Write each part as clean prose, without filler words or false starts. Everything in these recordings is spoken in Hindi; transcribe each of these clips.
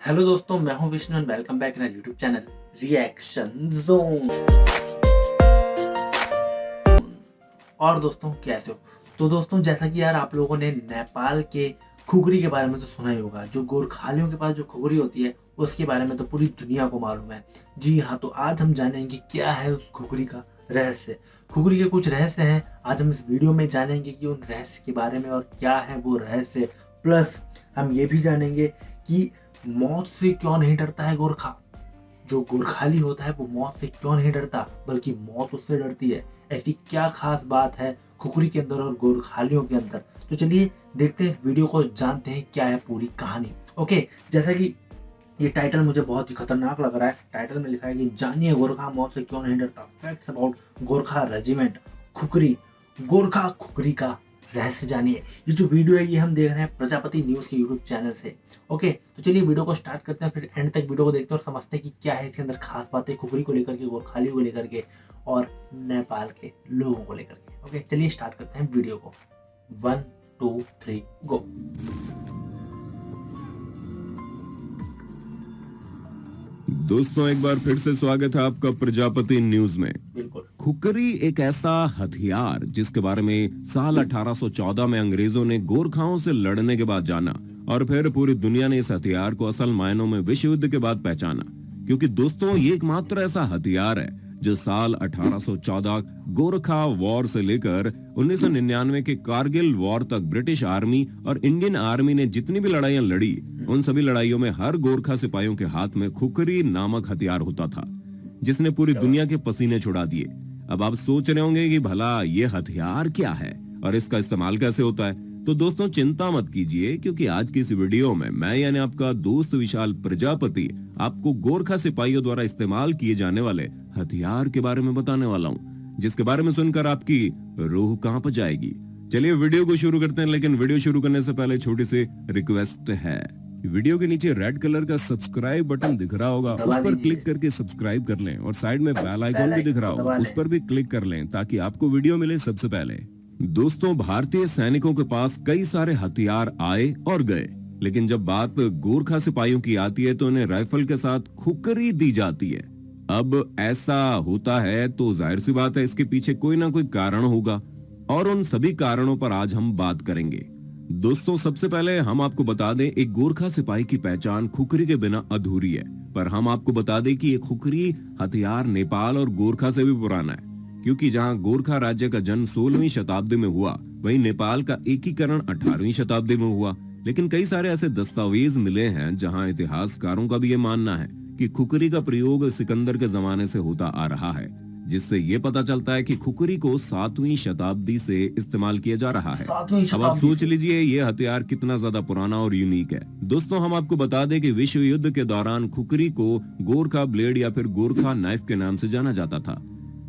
हेलो दोस्तों, मैं हूं Vishnu and welcome back in YouTube channel reaction zone. और दोस्तों कैसे हो? तो दोस्तों जैसा कि यार आप लोगों ने नेपाल के खुखरी के बारे में तो सुना ही होगा। जो गोरखालियों के पास जो खुखरी होती है उसके बारे में तो पूरी दुनिया को मालूम है। जी हाँ, तो आज हम जानेंगे क्या है उस खुखरी का रहस्य। खुखरी के कुछ रहस्य हैं, आज हम इस वीडियो में जानेंगे कि उन रहस्य के बारे में और क्या है वो रहस्य। प्लस हम ये भी जानेंगे कि मौत से क्यों नहीं डरता है गोरखा। जो गोरखाली होता है वो मौत से क्यों नहीं डरता बल्कि मौत उससे डरती है। ऐसी क्या खास बात है खुखरी के अंदर और गोरखालियों के अंदर। तो चलिए देखते हैं इस वीडियो को, जानते हैं क्या है पूरी कहानी। ओके, जैसा कि ये टाइटल मुझे बहुत ही खतरनाक लग रहा है। टाइटल में लिखा है कि जानिए गोरखा मौत से क्यों नहीं डरता, facts about Gorkha regiment khukri. Gorkha khukri का रहस्य जानिए। ये जो वीडियो है ये हम देख रहे हैं प्रजापति न्यूज के यूट्यूब चैनल से। ओके, तो चलिए वीडियो को स्टार्ट करते हैं, फिर एंड तक वीडियो को देखते हैं और समझते हैं कि क्या है इसके अंदर खास बातें खुखरी को लेकर के, गोरखाली को लेकर के और नेपाल के लोगों को लेकर के। ओके, चलिए स्टार्ट करते हैं वीडियो को। 1 2 3 गो। दोस्तों एक बार फिर से स्वागत है आपका प्रजापति न्यूज में। बिल्कुल। खुकरी एक ऐसा हथियार जिसके बारे में साल 1814 में अंग्रेजों ने गोरखाओं से लड़ने के बाद जाना और फिर पूरी दुनिया ने इस हथियार को असल मायनों में विश्व युद्ध के बाद पहचाना। क्योंकि दोस्तों ये एकमात्र ऐसा हथियार है जो साल 1814 गोरखा वॉर से लेकर 1999 के कारगिल वॉर तक ब्रिटिश आर्मी और इंडियन आर्मी ने जितनी भी लड़ाइयां लड़ी उन सभी लड़ाइयों में हर गोरखा सिपाहियों के हाथ में खुखरी नामक हथियार होता था जिसने पूरी दुनिया के पसीने छुड़ा दिए। अब आप सोच रहे होंगे कि भला ये हथियार क्या है और इसका इस्तेमाल कैसे होता है। तो दोस्तों चिंता मत कीजिए, क्योंकि आज की इस वीडियो में मैं यानी आपका दोस्त विशाल प्रजापति आपको गोरखा सिपाहियों द्वारा इस्तेमाल किए जाने वाले हथियार के बारे में बताने वाला हूँ, जिसके बारे में सुनकर आपकी रूह कांप जाएगी। चलिए वीडियो को शुरू करते हैं, लेकिन वीडियो शुरू करने से पहले छोटी सी रिक्वेस्ट है। वीडियो के नीचे रेड कलर का सब्सक्राइब बटन दिख रहा होगा, उस पर क्लिक करके सब्सक्राइब कर लें और साइड में बेल आइकॉन भी दिख रहा होगा, उस पर भी क्लिक कर लें ताकि आपको वीडियो मिले सबसे पहले। दोस्तों भारतीय सैनिकों के पास कई सारे हथियार आए और गए, लेकिन जब बात गोरखा सिपाहियों की आती है तो उन्हें राइफल के साथ खुकरी दी जाती है। अब ऐसा होता है तो जाहिर सी बात है इसके पीछे कोई ना कोई कारण होगा और उन सभी कारणों पर आज हम बात करेंगे। दोस्तों सबसे पहले हम आपको बता दें, एक गोरखा सिपाही की पहचान खुखरी के बिना अधूरी है। पर हम आपको बता दें कि ये खुखरी हथियार नेपाल और गोरखा से भी पुराना है, क्योंकि जहां गोरखा राज्य का जन्म 16वीं शताब्दी में हुआ वहीं नेपाल का एकीकरण 18वीं शताब्दी में हुआ। लेकिन कई सारे ऐसे दस्तावेज मिले हैं जहां इतिहासकारों का भी ये मानना है कि खुखरी का प्रयोग सिकंदर के जमाने से होता आ रहा है, जिससे ये पता चलता है कि खुखरी को 7वीं शताब्दी से इस्तेमाल किया जा रहा है। अब आप सोच लीजिए ये हथियार कितना ज्यादा पुराना और यूनिक है। दोस्तों हम आपको बता दें कि विश्व युद्ध के दौरान खुखरी को गोरखा ब्लेड या फिर गोरखा नाइफ के नाम से जाना जाता था।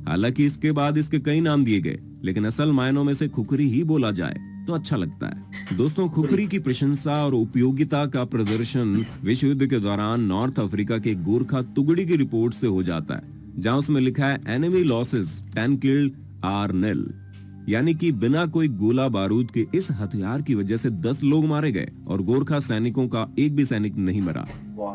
हालांकि इसके बाद इसके कई नाम दिए गए, लेकिन असल मायनों में से खुखरी ही बोला जाए तो अच्छा लगता है। दोस्तों खुखरी की प्रशंसा और उपयोगिता का प्रदर्शन विश्व युद्ध के दौरान नॉर्थ अफ्रीका के गोरखा तुगड़ी की रिपोर्ट से हो जाता है, जहां उसमें लिखा है एनिमी लॉसेस 10 किल्ड आर निल, यानी कि बिना कोई गोला बारूद के इस हथियार की वजह से 10 लोग मारे गए और गोरखा सैनिकों का एक भी सैनिक नहीं मरा।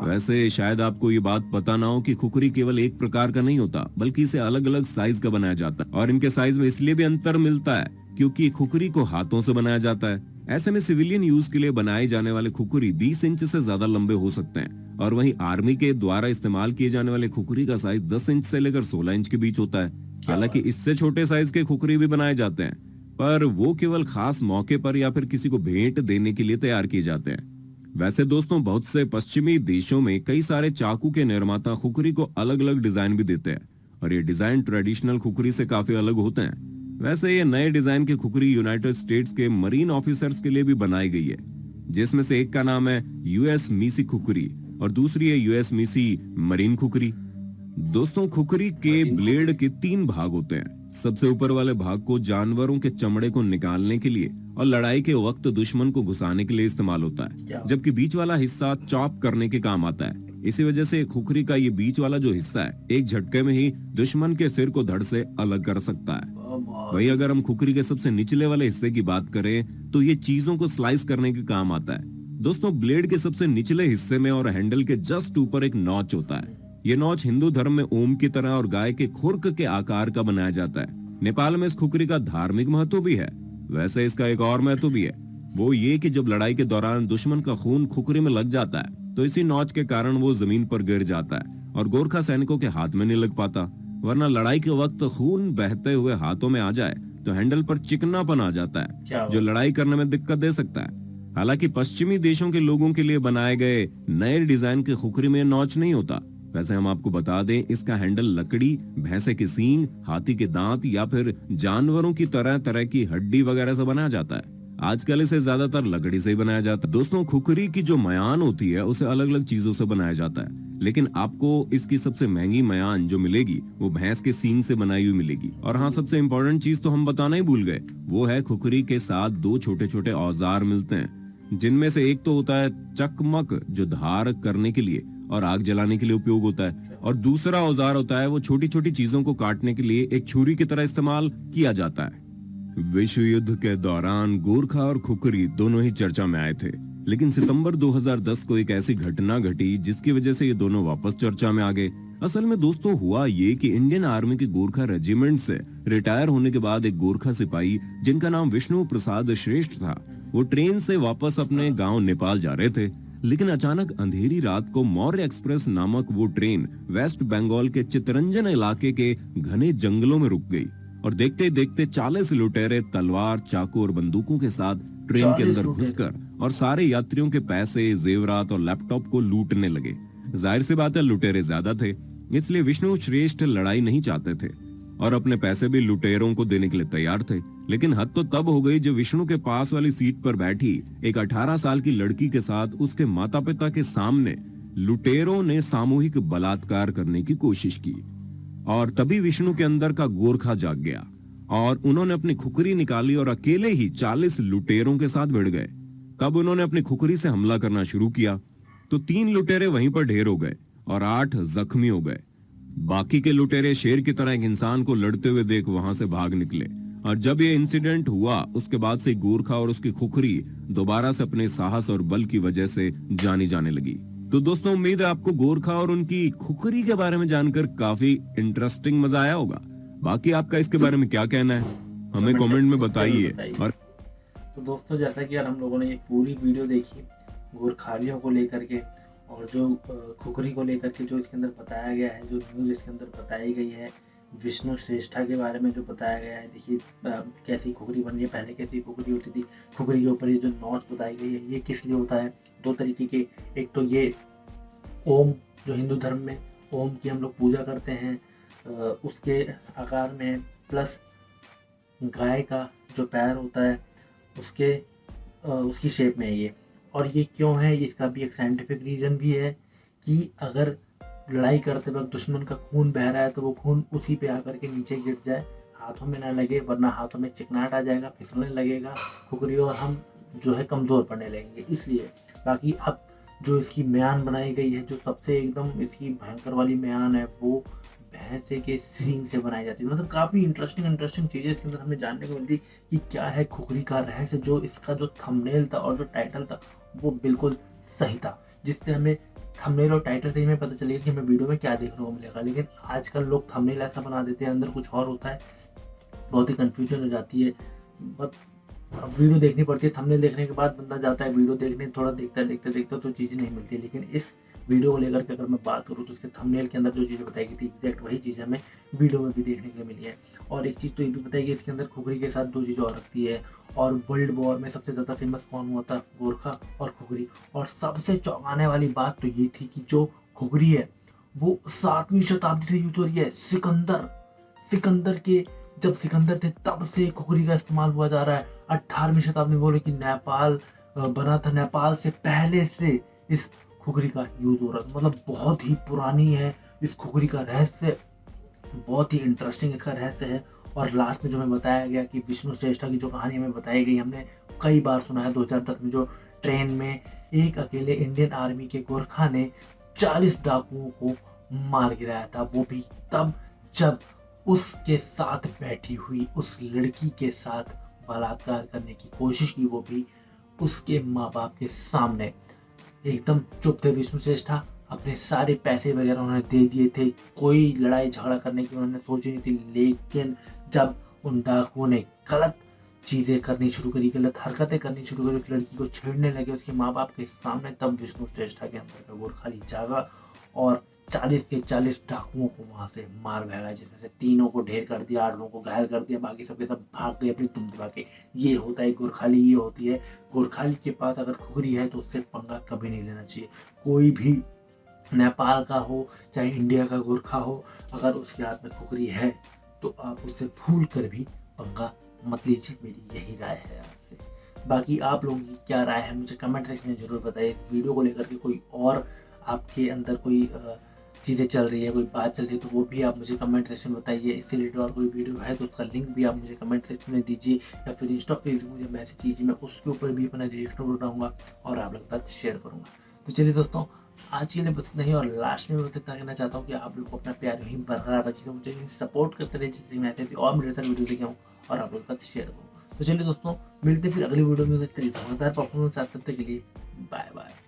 वैसे शायद आपको ये बात पता ना हो कि खुखरी केवल एक प्रकार का नहीं होता, बल्कि इसे अलग अलग साइज का बनाया जाता है और इनके साइज में इसलिए भी अंतर मिलता है क्योंकि खुखरी को हाथों से बनाया जाता है। ऐसे में सिविलियन यूज के लिए बनाए जाने वाले खुखरी 20 इंच से ज्यादा लंबे हो सकते हैं और वहीं आर्मी के द्वारा इस्तेमाल किए जाने वाले खुखरी का साइज 10 इंच से लेकर 16 इंच के बीच होता है। हालांकि इससे छोटे साइज के खुखरी भी बनाए जाते हैं, पर वो केवल खास मौके पर या फिर किसी को भेंट देने के लिए तैयार किए जाते हैं। वैसे दोस्तों बहुत से पश्चिमी देशों में कई सारे चाकू के निर्माता खुखरी को अलग अलग डिजाइन भी देते हैं और ये डिजाइन ट्रेडिशनल खुखरी से काफी अलग होते हैं। वैसे ये नए डिजाइन की खुखरी यूनाइटेड स्टेट्स के मरीन ऑफिसर्स के लिए भी बनाई गई है, जिसमें से एक का नाम है यूएस मिसी खुखरी और दूसरी है यूएस मिसी मरीन खुखरी। दोस्तों खुखरी के ब्लेड के 3 भाग होते हैं। सबसे ऊपर वाले भाग को जानवरों के चमड़े को निकालने के लिए और लड़ाई के वक्त दुश्मन को घुसाने के लिए इस्तेमाल होता है, जबकि बीच वाला हिस्सा चॉप करने के काम आता है। इसी वजह से खुखरी का ये बीच वाला जो हिस्सा है एक झटके में ही दुश्मन के सिर को धड़ से अलग कर सकता है। वही अगर हम खुखरी के सबसे निचले वाले हिस्से की बात करें तो ये चीजों को स्लाइस करने के काम आता है। दोस्तों ब्लेड के सबसे निचले हिस्से में और हैंडल के जस्ट ऊपर एक नॉच होता है। ये नॉच हिंदू धर्म में ओम की तरह और गाय के खुरक के आकार का बनाया जाता है। नेपाल में इस खुकरी का धार्मिक महत्व भी है। वैसे इसका एक और महत्व भी है, वो ये कि जब लड़ाई के दौरान दुश्मन का खून खुकरी में लग जाता है तो इसी नॉच के कारण वो जमीन पर गिर जाता है और गोरखा सैनिकों के हाथ में नहीं लग पाता। वरना लड़ाई के वक्त खून बहते हुए हाथों में आ जाए तो हैंडल पर चिकनापन आ जाता है जो लड़ाई करने में दिक्कत दे सकता है। हालांकि पश्चिमी देशों के लोगों के लिए बनाए गए नए डिजाइन के खुकरी में नॉच नहीं होता। वैसे हम आपको बता दें, इसका हैंडल लकड़ी, भैंसे के सींग, हाथी के दांत या फिर जानवरों की तरह तरह की हड्डी वगैरह से बनाया जाता है। आजकल इसे ज्यादातर लकड़ी से ही बनाया जाता है। दोस्तों खुकरी की जो मयान होती है उसे अलग अलग चीजों से बनाया जाता है, लेकिन आपको इसकी सबसे महंगी मयान जो मिलेगी वो भैंस के सींग से बनाई हुई मिलेगी। और हाँ, सबसे इम्पोर्टेंट चीज तो हम बताना ही भूल गए, वो है खुकरी के साथ दो छोटे छोटे औजार मिलते हैं, जिनमें से एक तो होता है चकमक जो धार करने के लिए और आग जलाने के लिए उपयोग होता है, और दूसरा औजार होता है वो छोटी छोटी चीजों को काटने के लिए एक छुरी की तरह इस्तेमाल किया जाता है। विश्व युद्ध के दौरान गोरखा और खुकरी दोनों ही चर्चा में आए थे, लेकिन सितंबर 2010 को एक ऐसी घटना घटी जिसकी वजह से ये दोनों वापस चर्चा में आ गए। असल में दोस्तों हुआ ये कि इंडियन आर्मी के गोरखा रेजिमेंट से रिटायर होने के बाद एक गोरखा सिपाही जिनका नाम विष्णु प्रसाद श्रेष्ठ था, वो ट्रेन से वापस अपने गांव नेपाल जा रहे थे। लेकिन अचानक अंधेरी रात को मौर्य एक्सप्रेस नामक वो ट्रेन वेस्ट बंगाल के चितरंजन इलाके के घने जंगलों में रुक गई और देखते देखते 40 लुटेरे तलवार, चाकू और बंदूकों के साथ ट्रेन के अंदर घुसकर और सारे यात्रियों के पैसे, जेवरात और लैपटॉप को लूटने लगे। जाहिर सी बात है लुटेरे ज्यादा थे, इसलिए विष्णु श्रेष्ठ लड़ाई नहीं चाहते थे और अपने पैसे भी लुटेरों को देने के लिए तैयार थे। लेकिन हद तो तब हो गई जब विष्णु के पास वाली सीट पर बैठी एक 18 साल की लड़की के साथ उसके माता पिता के सामने लुटेरों ने सामूहिक बलात्कार करने की कोशिश की। और तभी विष्णु के अंदर का गोरखा जाग गया और उन्होंने अपनी खुकरी निकाली और अकेले ही 40 लुटेरों के साथ भिड़ गए। तब उन्होंने अपनी खुकरी से हमला करना शुरू किया तो 3 लुटेरे वहीं पर ढेर हो गए और 8 जख्मी हो गए। बाकी के लुटेरे शेर की तरह एक इंसान को लड़ते हुए देख वहां से भाग निकले। और जब ये इंसिडेंट हुआ उसके बाद से गोरखा और उसकी खुकरी दोबारा से अपने साहस और बल की वजह से जानी जाने लगी। तो दोस्तों उम्मीद है आपको गोरखा और उनकी खुकरी के बारे में जानकर काफी इंटरेस्टिंग मजा आया होगा। बाकी आपका इसके बारे में क्या कहना है हमें कमेंट में बताइए। और तो दोस्तों जैसा कि यार हम लोगों ने ये पूरी वीडियो देखी गोरखालियों को लेकर के और जो खुकरी को लेकर के जो इसके अंदर बताया गया है, जो न्यूज़ इसके अंदर बताई गई है, विष्णु श्रेष्ठा के बारे में जो बताया गया है। देखिए कैसी खुकरी बन रही है, पहले कैसी खुकरी होती थी, खुकरी के ऊपर ये जो नॉच बताई गई है ये किस लिए होता है। 2 तरीके के, एक तो ये ओम जो हिंदू धर्म में ओम की हम लोग पूजा करते हैं उसके आकार में, प्लस गाय का जो पैर होता है उसकी शेप में है ये। और ये क्यों है, इसका भी एक साइंटिफिक रीज़न भी है कि अगर लड़ाई करते वक्त दुश्मन का खून बह रहा है तो वो खून उसी पे आकर के नीचे गिर जाए, हाथों में ना लगे, वरना हाथों में चिकनाहट आ जाएगा, फिसलने लगेगा खुकरी और हम जो है कमज़ोर पड़ने लगेंगे, इसलिए। बाकी अब जो इसकी म्यान बनाई गई है, जो सबसे एकदम इसकी भयंकर वाली म्यान है, वो भैंसे के सींग से बनाई जाती है। मतलब काफ़ी इंटरेस्टिंग चीज़ें इसके अंदर हमें जानने को मिलती कि क्या है खुकरी का रहस्य। जो इसका जो थंबनेल था और जो टाइटल था वो बिल्कुल सही था, जिससे हमें थंबनेल और टाइटल से ही हमें पता चलेगा कि हमें वीडियो में क्या देखने को मिलेगा। लेकिन आजकल लोग थंबनेल ऐसा बना देते हैं, अंदर कुछ और होता है, बहुत ही कन्फ्यूजन हो जाती है। बट वीडियो देखनी पड़ती है, थंबनेल देखने के बाद बंदा जाता है वीडियो देखने, थोड़ा देखते तो चीज़ें नहीं मिलती। लेकिन इस वीडियो को लेकर के अगर मैं बात करूँ तो इसके थंबनेल के अंदर जो चीज़ें बताई गई थी एग्जैक्ट वही चीज़ हमें वीडियो में भी देखने के लिए मिली है। और एक चीज़ तो ये भी बताई गई इसके अंदर खुकरी के साथ 2 चीज़ें और रखती है। और वर्ल्ड वॉर में सबसे ज़्यादा फेमस कौन हुआ था, गोरखा और खुकरी। और सबसे चौंकाने वाली बात तो ये थी कि जो खुकरी है वो 7वीं शताब्दी से यूज हो रही है। सिकंदर के जब सिकंदर थे तब से खुकरी का इस्तेमाल हुआ जा रहा है। 18वीं शताब्दी में बोले कि नेपाल बना था, नेपाल से पहले से इस खुकरी का यूज हो रहा था। मतलब बहुत ही पुरानी है इस खुकरी का रहस्य, बहुत ही इंटरेस्टिंग इसका रहस्य है। और लास्ट में जो हमें बताया गया कि विष्णु श्रेष्ठा की जो कहानी हमें बताई गई, हमने कई बार सुना है 2010 में जो ट्रेन में एक अकेले इंडियन आर्मी के गोरखा ने 40 डाकुओं को मार गिराया था, वो भी तब जब उसके साथ बैठी हुई उस लड़की के साथ बलात्कार करने की कोशिश की, वो भी उसके माँ बाप के सामने एकदम चुप थे विष्णु श्रेष्ठा। अपने सारे पैसे वगैरह उन्होंने दे दिए थे, कोई लड़ाई झगड़ा करने की उन्होंने सोची नहीं थी। लेकिन जब उन डाकुओं ने गलत चीज़ें करनी शुरू करी, गलत हरकतें करनी शुरू करी, उस लड़की को छेड़ने लगे उसके माँ बाप के सामने, तब विष्णु श्रेष्ठा के अंदर का गोरखाली जागा और 40 के 40 डाकुओं को वहां से मार भगाया, जिसमें से 3 को ढेर कर दिया, 8 लोगों को घायल कर दिया, बाकी सबके सब भाग गए अपनी दुम दबा के। ये होता है गोरखाली, ये होती है गोरखाली के पास अगर खुखरी है तो उससे पंगा कभी नहीं लेना चाहिए। कोई भी नेपाल का हो चाहे इंडिया का गोरखा हो, अगर उसके हाथ में खुखरी है तो आप उससे भूल कर भी पंगा मत लीजिए, मेरी यही राय है आपसे। बाकी आप लोगों की क्या राय है मुझे कमेंट सेक्शन में जरूर बताइए। वीडियो को लेकर के कोई और आपके अंदर कोई चीज़ें चल रही है, कोई बात चल रही है तो वो भी आप मुझे कमेंट सेक्शन में बताइए। इससे रिलेटेड और कोई वीडियो है तो उसका लिंक भी आप मुझे कमेंट सेक्शन में दीजिए, या फिर इंस्टा फेसबुक मुझे मैसेज कीजिए, मैं उसके ऊपर भी अपना रिएक्शन बनाऊंगा और आप लोग के साथ शेयर करूंगा। तो चलिए दोस्तों, आज के लिए बस नहीं, और लास्ट में बस इतना कहना चाहता हूँ कि आप लोग को अपना प्यार यहीं बरकरार रखिएगा, मुझे सपोर्ट करते रहिए, जिससे मैं ऐसे और मेरे साथ वीडियो लेके आऊँ और आप लोग के साथ शेयर करूँ। तो चलिए दोस्तों, मिलते फिर अगली वीडियो में धमाकेदार परफॉर्मेंस साथ, तब तक के लिए बाय बाय।